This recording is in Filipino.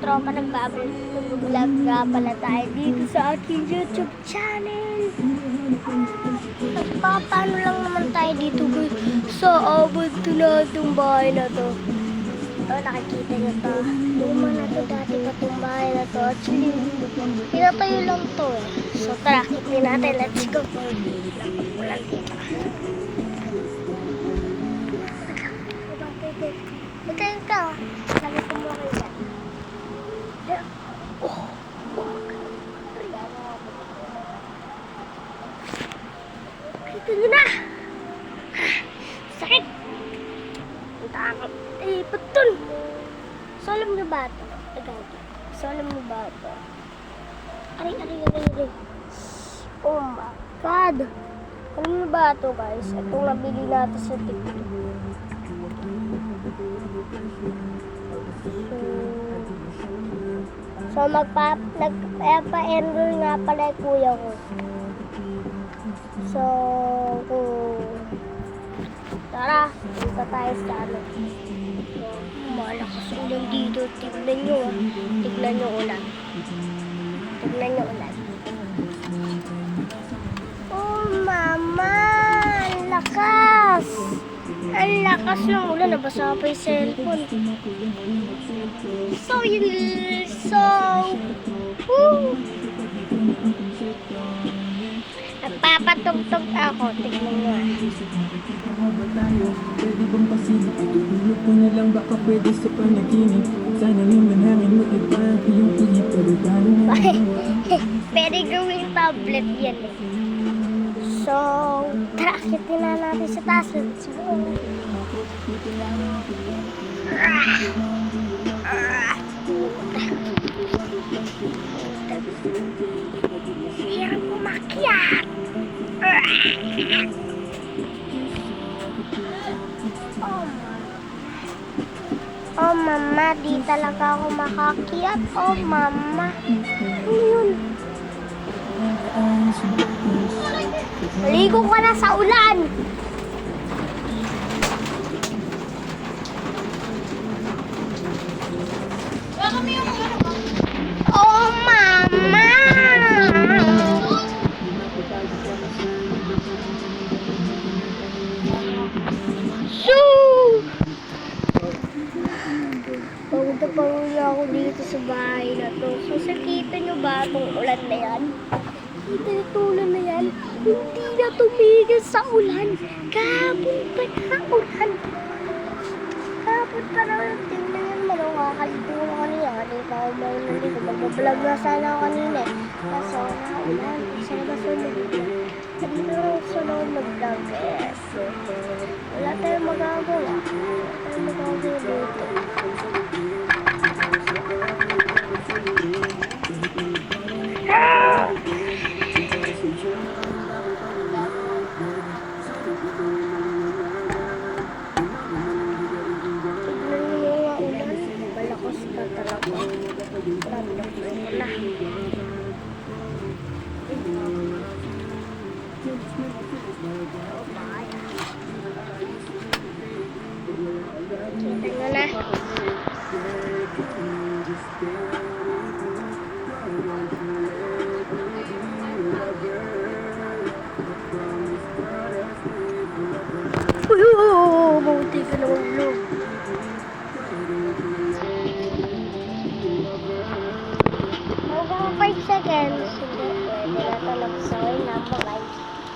tropa, nag-vlog nga pala tayo dito sa aking YouTube channel. Nagpapaano lang naman tayo dito guys. Sa abot na itong bahay na to. Nakikita nyo to. Luma na to dati pa itong bahay na to. Actually, pinatayo lang to eh. So tara, kitin natin. Let's go. Walang dito. Magkain ka. Lagi ko mo kayo yan. Kita nyo na. Sakit. Ang takot. Eh, patun. So, alam nyo ba ito? So, alam nyo ba ito? Aray. Oh my God. Alam nyo ba ito guys? Itong nabili natin sa TikTok. So nagpa-enroll nga pala yung kuya ko. So, tara, punta tayo sa ano. Malakas ulan dito. Tignan nyo ulan. Tignan nyo ulan. Oh mama, ang lakas. Ang lakas ng ulan. Nabasa pa yung cellphone. Woo! Nagpapatugtog ako. Tignan nyo. Pwede bang pasilip? Itutulog ko na lang baka pwede sa panaginip. Sana naman hangin mo iba yung kulit. Pero paano na Pwede gawing tablet yan eh. So, tara, akitin na natin sa taas. Let's go. Hirap umakyat. Oh mama, di talaga ako makakyat. Oh mama. Ano yun? Maligo ka na sa ulan. Oh mama. Pagod na pagod ako dito sa bahay na to. So, sakita nyo ba itong ulan na yan? Kita nyo itong ulan na yan? Hindi na tumigil sa ulan. Kahapon pa na ulan. Kahapon pa na ulan. Tingnan yan, malungakalito na kanina. Kanina ako maunang dito. Mag-vlog na sana ako kanina. Kaso, ulan. Isa na ba sunod? Dito lang sa loob mag-vlog. Wala tayong magagawa. Dito. Buti ka naman ulo. Hanggang 5 seconds. Hindi pwede na ito. Nagsoy na po guys.